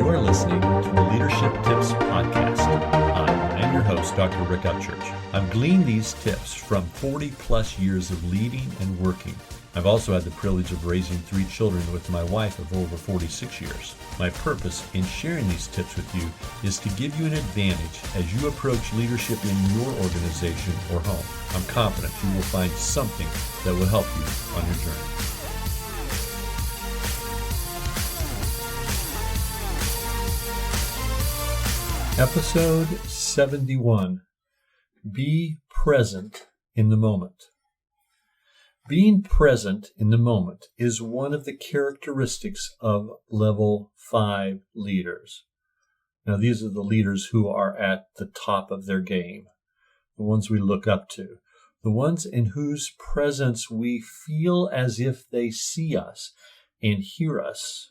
You're listening to the Leadership Tips Podcast. I am your host, Dr. Rick Upchurch. I've gleaned these tips from 40 plus years of leading and working. I've also had the privilege of raising 3 children with my wife of over 46 years. My purpose in sharing these tips with you is to give you an advantage as you approach leadership in your organization or home. I'm confident you will find something that will help you on your journey. Episode 71, Be Present in the Moment. Being present in the moment is one of the characteristics of level 5 leaders. Now, these are the leaders who are at the top of their game, the ones we look up to, the ones in whose presence we feel as if they see us and hear us.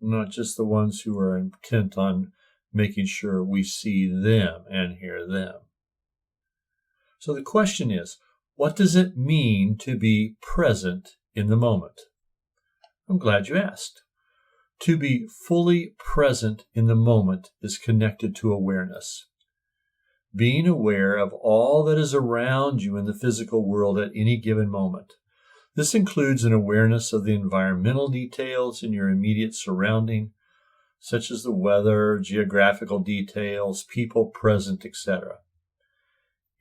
Not just the ones who are intent on making sure we see them and hear them. So the question is, what does it mean to be present in the moment? I'm glad you asked. To be fully present in the moment is connected to awareness. Being aware of all that is around you in the physical world at any given moment. This includes an awareness of the environmental details in your immediate surrounding, such as the weather, geographical details, people present, etc.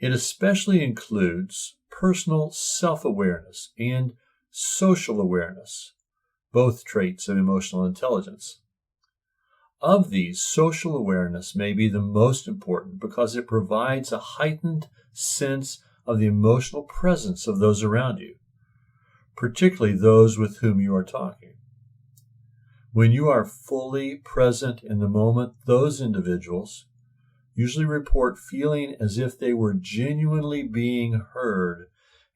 It especially includes personal self-awareness and social awareness, both traits of emotional intelligence. Of these, social awareness may be the most important because it provides a heightened sense of the emotional presence of those around you, particularly those with whom you are talking. When you are fully present in the moment, those individuals usually report feeling as if they were genuinely being heard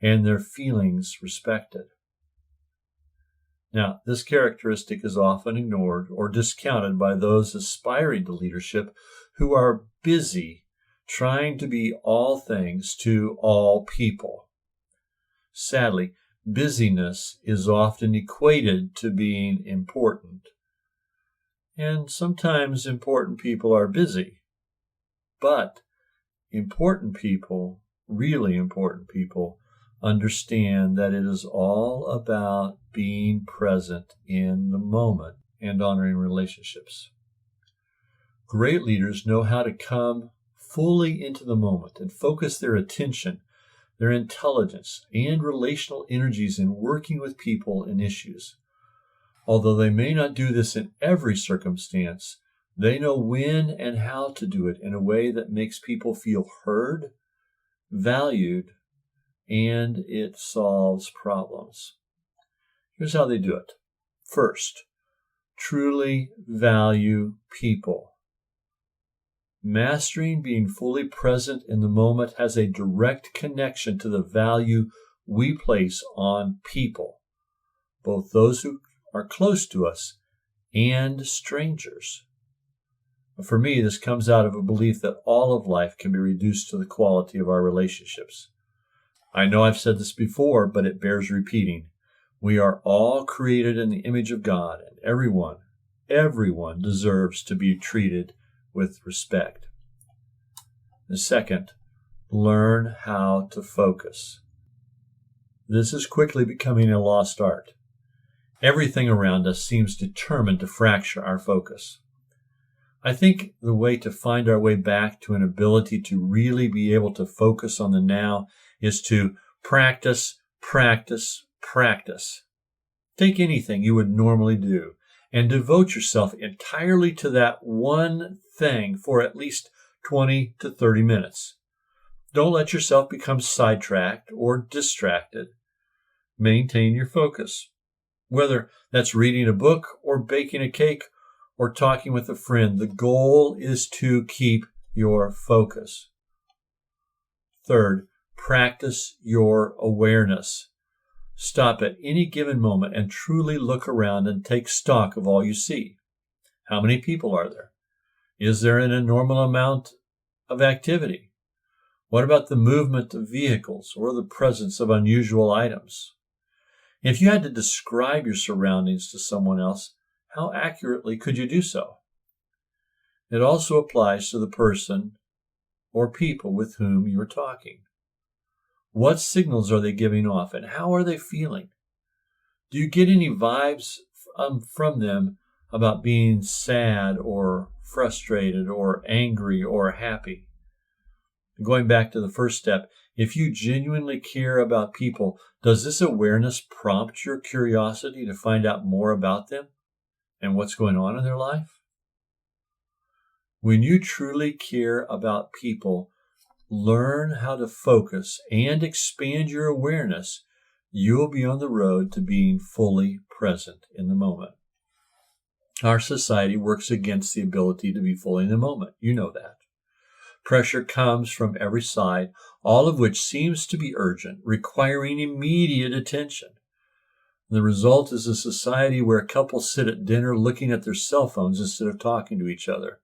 and their feelings respected. Now, this characteristic is often ignored or discounted by those aspiring to leadership who are busy trying to be all things to all people. Sadly, busyness is often equated to being important. And sometimes important people are busy. But important people, really important people, understand that it is all about being present in the moment and honoring relationships. Great leaders know how to come fully into the moment and focus their attention, their intelligence, and relational energies in working with people and issues. Although they may not do this in every circumstance, they know when and how to do it in a way that makes people feel heard, valued, and it solves problems. Here's how they do it. First, truly value people. Mastering being fully present in the moment has a direct connection to the value we place on people, both those who are close to us and strangers. For me, this comes out of a belief that all of life can be reduced to the quality of our relationships. I know I've said this before, but it bears repeating. We are all created in the image of God, and everyone deserves to be treated with respect. The second, learn how to focus. This is quickly becoming a lost art. Everything around us seems determined to fracture our focus. I think the way to find our way back to an ability to really be able to focus on the now is to practice, practice, practice. Take anything you would normally do and devote yourself entirely to that one thing for at least 20 to 30 minutes. Don't let yourself become sidetracked or distracted. Maintain your focus. Whether that's reading a book or baking a cake or talking with a friend, the goal is to keep your focus. Third, practice your awareness. Stop at any given moment and truly look around and take stock of all you see. How many people are there? Is there an abnormal amount of activity? What about the movement of vehicles or the presence of unusual items? If you had to describe your surroundings to someone else, how accurately could you do so? It also applies to the person or people with whom you're talking. What signals are they giving off, and how are they feeling? Do you get any vibes from them about being sad or frustrated or angry or happy? Going back to the first step, if you genuinely care about people, does this awareness prompt your curiosity to find out more about them and what's going on in their life? When you truly care about people, learn how to focus and expand your awareness, you'll be on the road to being fully present in the moment. Our society works against the ability to be fully in the moment. You know that. Pressure comes from every side, all of which seems to be urgent, requiring immediate attention. The result is a society where couples sit at dinner looking at their cell phones instead of talking to each other,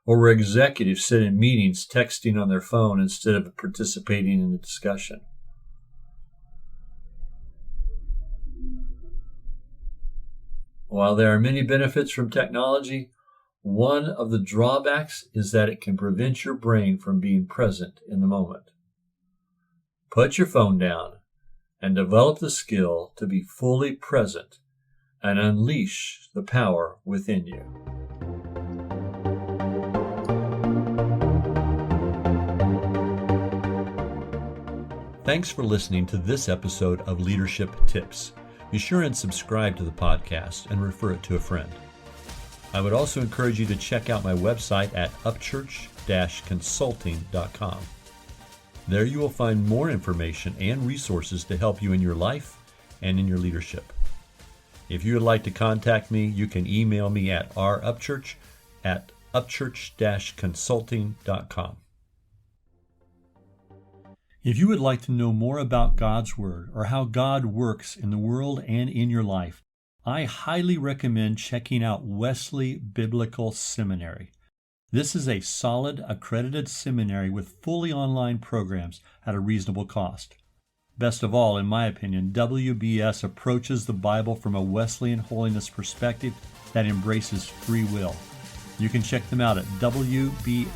or where executives sit in meetings texting on their phone instead of participating in the discussion. While there are many benefits from technology, one of the drawbacks is that it can prevent your brain from being present in the moment. Put your phone down and develop the skill to be fully present and unleash the power within you. Thanks for listening to this episode of Leadership Tips. Be sure and subscribe to the podcast and refer it to a friend. I would also encourage you to check out my website at upchurch-consulting.com. There you will find more information and resources to help you in your life and in your leadership. If you would like to contact me, you can email me at rupchurch@upchurch-consulting.com. If you would like to know more about God's Word or how God works in the world and in your life, I highly recommend checking out Wesley Biblical Seminary. This is a solid, accredited seminary with fully online programs at a reasonable cost. Best of all, in my opinion, WBS approaches the Bible from a Wesleyan holiness perspective that embraces free will. You can check them out at wbs.edu.